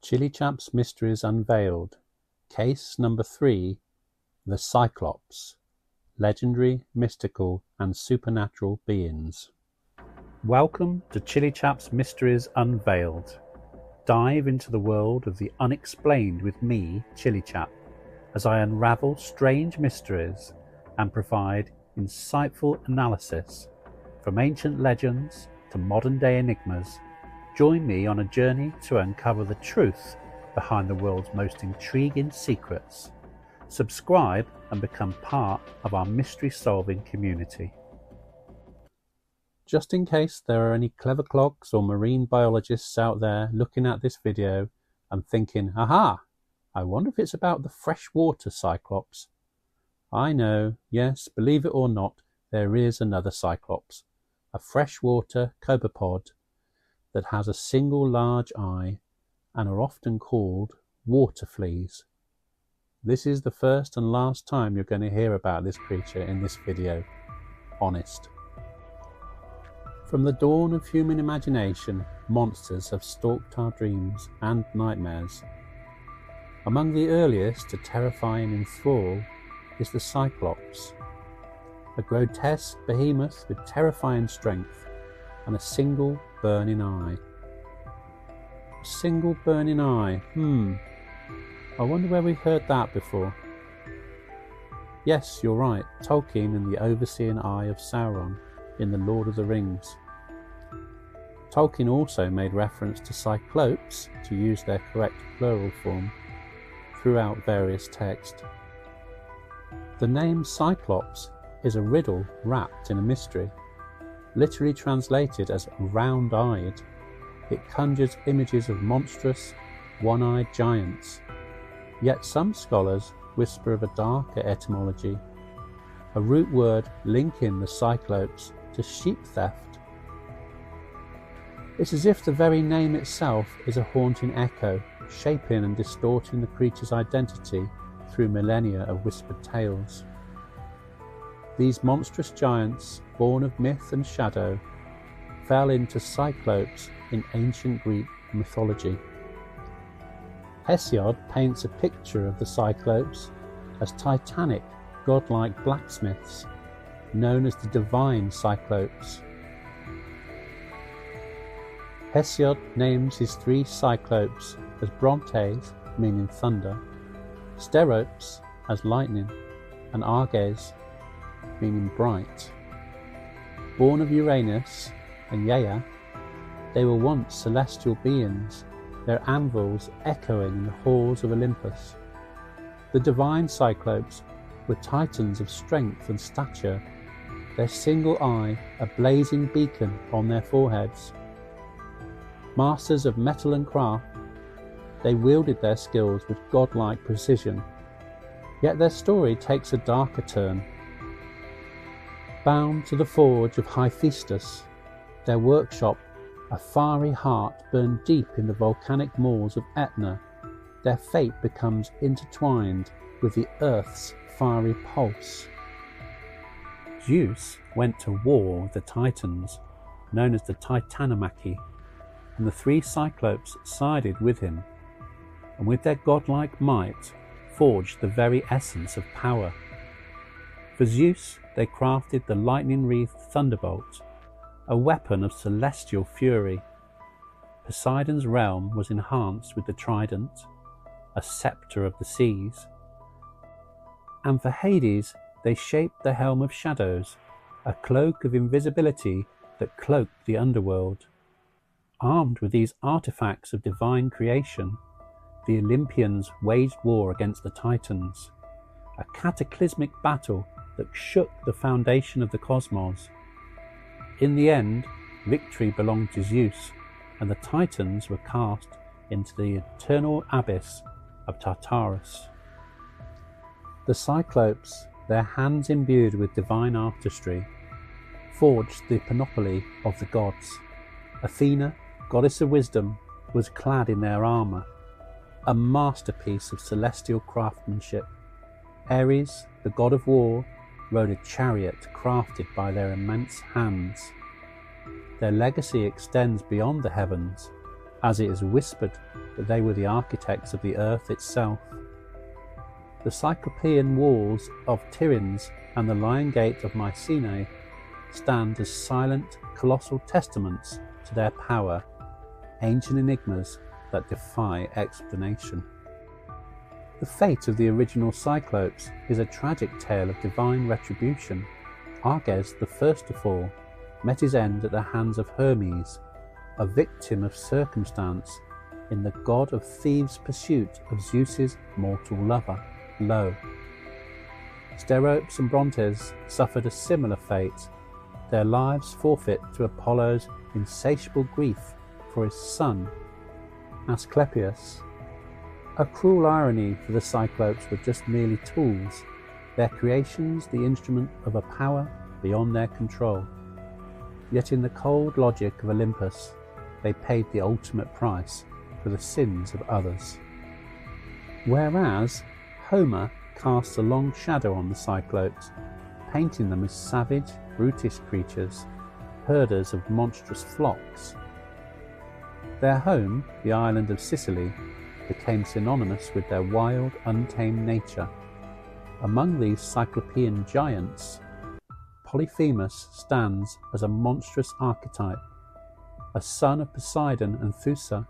Chilli Chap's Mysteries Unveiled. Case number 3. The Cyclops. Legendary, mystical and supernatural beings. Welcome to Chilli Chap's Mysteries Unveiled. Dive into the world of the unexplained with me, Chilli Chap, as I unravel strange mysteries and provide insightful analysis from ancient legends to modern day enigmas. Join me on a journey to uncover the truth behind the world's most intriguing secrets. Subscribe and become part of our mystery solving community. Just in case there are any clever clogs or marine biologists out there looking at this video and thinking, aha, I wonder if it's about the freshwater Cyclops. I know, yes, believe it or not, there is another Cyclops, a freshwater copepod that has a single large eye and are often called water fleas. This is the first and last time you're going to hear about this creature in this video. Honest. From the dawn of human imagination, monsters have stalked our dreams and nightmares. Among the earliest to terrify and enthrall is the Cyclops, a grotesque behemoth with terrifying strength and a single burning eye. A single burning eye, I wonder where we've heard that before. Yes, you're right, Tolkien and the overseeing eye of Sauron in The Lord of the Rings. Tolkien also made reference to Cyclops, to use their correct plural form, throughout various texts. The name Cyclops is a riddle wrapped in a mystery. Literally translated as round-eyed, it conjures images of monstrous, one-eyed giants. Yet some scholars whisper of a darker etymology, a root word linking the Cyclops to sheep theft. It's as if the very name itself is a haunting echo, shaping and distorting the creature's identity through millennia of whispered tales. These monstrous giants, born of myth and shadow, fell into Cyclops in ancient Greek mythology. Hesiod paints a picture of the Cyclops as titanic, godlike blacksmiths, known as the divine Cyclops. Hesiod names his 3 Cyclops as Brontes, meaning thunder, Steropes as lightning, and Arges, meaning bright. Born of Uranus and Gaia, they were once celestial beings, their anvils echoing in the halls of Olympus. The divine Cyclops were titans of strength and stature, their single eye a blazing beacon on their foreheads. Masters of metal and craft, they wielded their skills with godlike precision, yet their story takes a darker turn. Bound to the forge of Hephaestus, their workshop, a fiery heart burned deep in the volcanic moors of Etna, their fate becomes intertwined with the earth's fiery pulse. Zeus went to war with the Titans, known as the Titanomachy, and the 3 Cyclops sided with him, and with their godlike might forged the very essence of power. For Zeus, they crafted the lightning-wreathed thunderbolt, a weapon of celestial fury. Poseidon's realm was enhanced with the trident, a sceptre of the seas. And for Hades, they shaped the helm of shadows, a cloak of invisibility that cloaked the underworld. Armed with these artifacts of divine creation, the Olympians waged war against the Titans, a cataclysmic battle that shook the foundation of the cosmos. In the end, victory belonged to Zeus, and the Titans were cast into the eternal abyss of Tartarus. The Cyclops, their hands imbued with divine artistry, forged the panoply of the gods. Athena, goddess of wisdom, was clad in their armour, a masterpiece of celestial craftsmanship. Ares, the god of war, rode a chariot crafted by their immense hands. Their legacy extends beyond the heavens, as it is whispered that they were the architects of the earth itself. The Cyclopean walls of Tiryns and the Lion Gate of Mycenae stand as silent, colossal testaments to their power, ancient enigmas that defy explanation. The fate of the original Cyclops is a tragic tale of divine retribution. Arges, the first to fall, met his end at the hands of Hermes, a victim of circumstance in the god of thieves' pursuit of Zeus's mortal lover, Lo. Steropes and Brontes suffered a similar fate, their lives forfeit to Apollo's insatiable grief for his son, Asclepius. A cruel irony, for the Cyclopes were just merely tools, their creations the instrument of a power beyond their control. Yet in the cold logic of Olympus, they paid the ultimate price for the sins of others. Whereas Homer casts a long shadow on the Cyclopes, painting them as savage, brutish creatures, herders of monstrous flocks. Their home, the island of Sicily, became synonymous with their wild, untamed nature. Among these Cyclopean giants, Polyphemus stands as a monstrous archetype, a son of Poseidon and Theusa,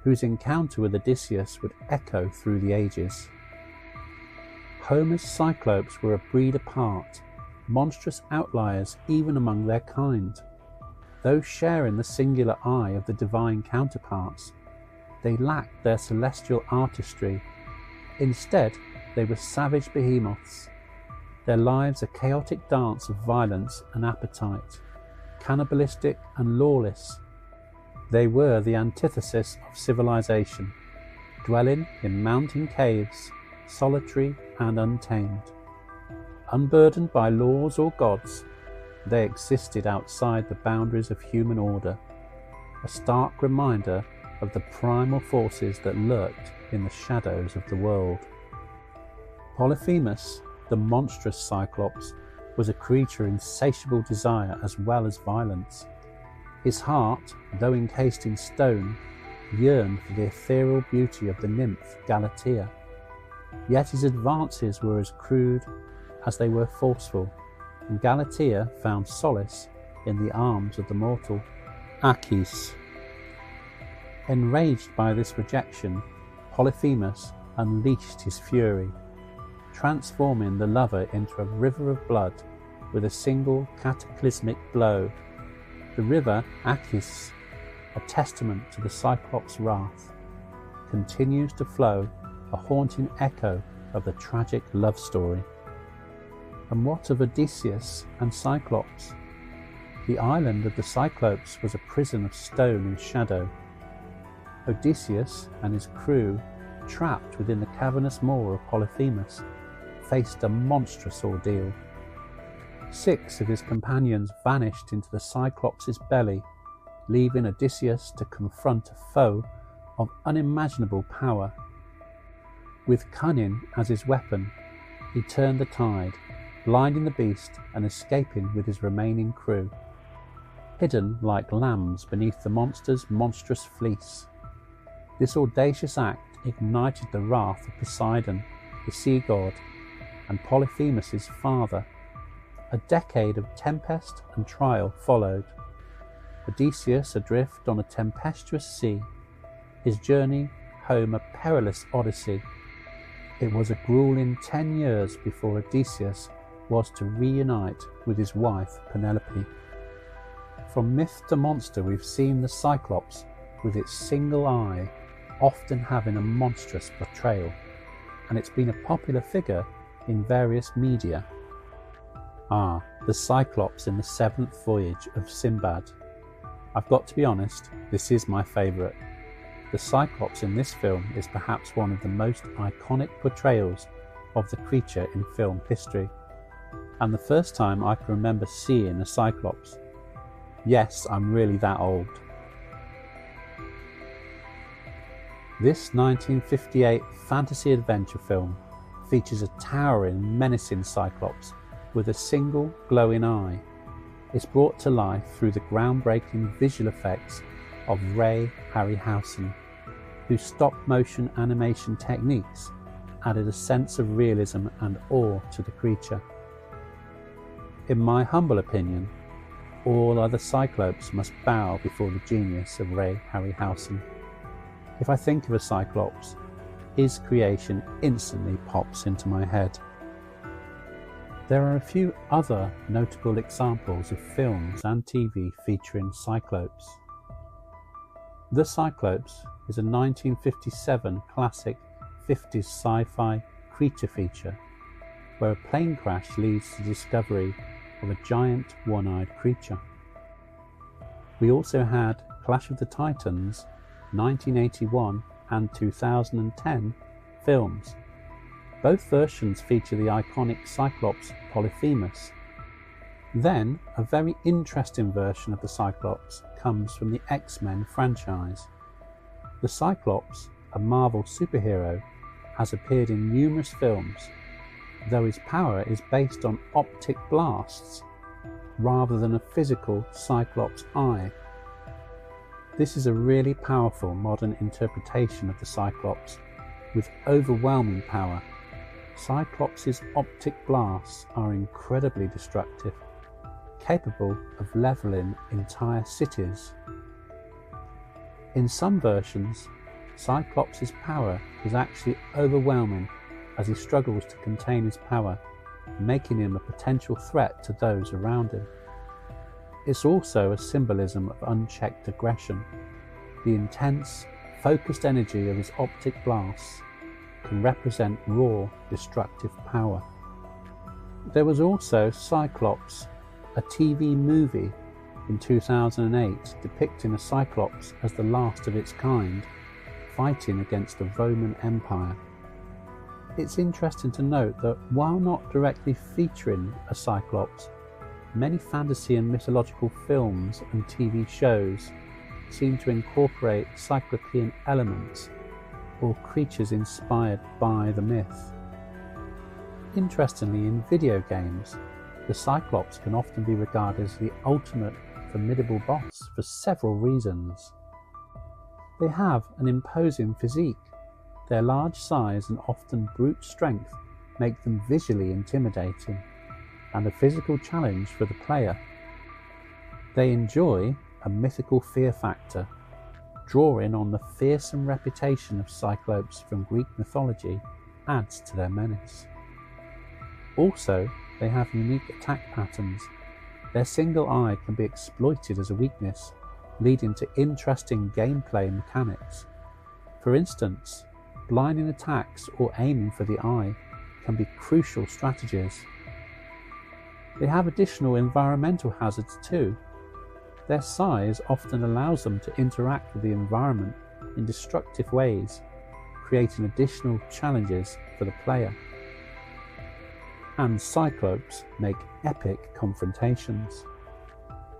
whose encounter with Odysseus would echo through the ages. Homer's Cyclopes were a breed apart, monstrous outliers even among their kind. Though sharing the singular eye of the divine counterparts, they lacked their celestial artistry. Instead, they were savage behemoths, their lives a chaotic dance of violence and appetite, cannibalistic and lawless. They were the antithesis of civilization, dwelling in mountain caves, solitary and untamed. Unburdened by laws or gods, they existed outside the boundaries of human order, a stark reminder of the primal forces that lurked in the shadows of the world. Polyphemus, the monstrous Cyclops, was a creature of insatiable desire as well as violence. His heart, though encased in stone, yearned for the ethereal beauty of the nymph Galatea. Yet his advances were as crude as they were forceful, and Galatea found solace in the arms of the mortal Achis. Enraged by this rejection, Polyphemus unleashed his fury, transforming the lover into a river of blood with a single cataclysmic blow. The river Achis, a testament to the Cyclops' wrath, continues to flow, a haunting echo of the tragic love story. And what of Odysseus and Cyclops? The island of the Cyclopes was a prison of stone and shadow. Odysseus and his crew, trapped within the cavernous maw of Polyphemus, faced a monstrous ordeal. 6 of his companions vanished into the Cyclops' belly, leaving Odysseus to confront a foe of unimaginable power. With cunning as his weapon, he turned the tide, blinding the beast and escaping with his remaining crew, hidden like lambs beneath the monster's monstrous fleece. This audacious act ignited the wrath of Poseidon, the sea god, and Polyphemus' father. A decade of tempest and trial followed. Odysseus adrift on a tempestuous sea, his journey home a perilous odyssey. It was a grueling 10 years before Odysseus was to reunite with his wife Penelope. From myth to monster, we've seen the Cyclops with its single eye often having a monstrous portrayal, and it's been a popular figure in various media. The Cyclops in the 7th voyage of Sinbad. I've got to be honest, this is my favourite. The Cyclops in this film is perhaps one of the most iconic portrayals of the creature in film history, and the first time I can remember seeing a Cyclops. Yes, I'm really that old. This 1958 fantasy adventure film features a towering, menacing Cyclops with a single glowing eye. It's brought to life through the groundbreaking visual effects of Ray Harryhausen, whose stop-motion animation techniques added a sense of realism and awe to the creature. In my humble opinion, all other Cyclopes must bow before the genius of Ray Harryhausen. If I think of a Cyclops, his creation instantly pops into my head. There are a few other notable examples of films and TV featuring Cyclopes. The Cyclops is a 1957 classic 50s sci-fi creature feature where a plane crash leads to the discovery of a giant one-eyed creature. We also had Clash of the Titans, 1981 and 2010 films. Both versions feature the iconic Cyclops Polyphemus. Then, a very interesting version of the Cyclops comes from the X-Men franchise. The Cyclops, a Marvel superhero, has appeared in numerous films, though his power is based on optic blasts rather than a physical Cyclops eye. This is a really powerful modern interpretation of the Cyclops with overwhelming power. Cyclops' optic blasts are incredibly destructive, capable of levelling entire cities. In some versions, Cyclops' power is actually overwhelming as he struggles to contain his power, making him a potential threat to those around him. It's also a symbolism of unchecked aggression. The intense, focused energy of his optic blasts can represent raw, destructive power. There was also Cyclops, a TV movie in 2008 depicting a Cyclops as the last of its kind, fighting against the Roman Empire. It's interesting to note that while not directly featuring a Cyclops, many fantasy and mythological films and TV shows seem to incorporate Cyclopean elements or creatures inspired by the myth. Interestingly, in video games, the Cyclops can often be regarded as the ultimate formidable boss for several reasons. They have an imposing physique. Their large size and often brute strength make them visually intimidating and a physical challenge for the player. They enjoy a mythical fear factor, drawing on the fearsome reputation of Cyclops from Greek mythology adds to their menace. Also, they have unique attack patterns. Their single eye can be exploited as a weakness, leading to interesting gameplay mechanics. For instance, blinding attacks or aiming for the eye can be crucial strategies. They have additional environmental hazards too. Their size often allows them to interact with the environment in destructive ways, creating additional challenges for the player. And Cyclops make epic confrontations.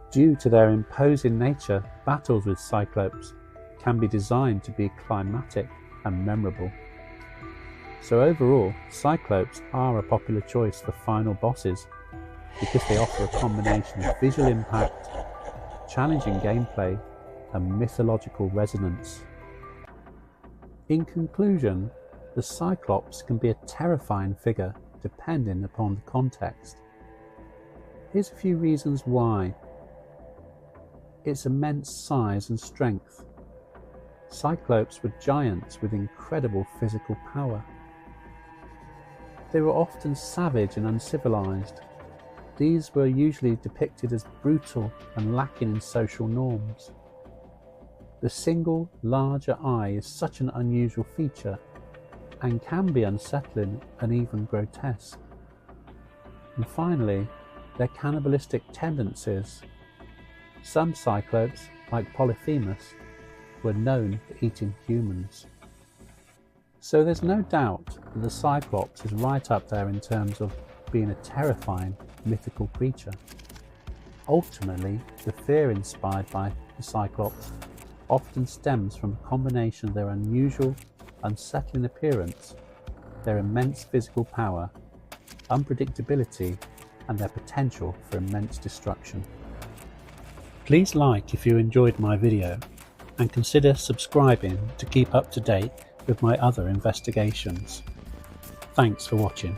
Due to their imposing nature, battles with Cyclops can be designed to be climatic and memorable. So overall, Cyclops are a popular choice for final bosses because they offer a combination of visual impact, challenging gameplay, and mythological resonance. In conclusion, the Cyclops can be a terrifying figure depending upon the context. Here's a few reasons why. Its immense size and strength. Cyclops were giants with incredible physical power. They were often savage and uncivilized. These were usually depicted as brutal and lacking in social norms. The single, larger eye is such an unusual feature and can be unsettling and even grotesque. And finally, their cannibalistic tendencies. Some Cyclops, like Polyphemus, were known for eating humans. So there's no doubt that the Cyclops is right up there in terms of being a terrifying mythical creature. Ultimately, the fear inspired by the Cyclops often stems from a combination of their unusual, unsettling appearance, their immense physical power, unpredictability, and their potential for immense destruction. Please like if you enjoyed my video, and consider subscribing to keep up to date with my other investigations. Thanks for watching.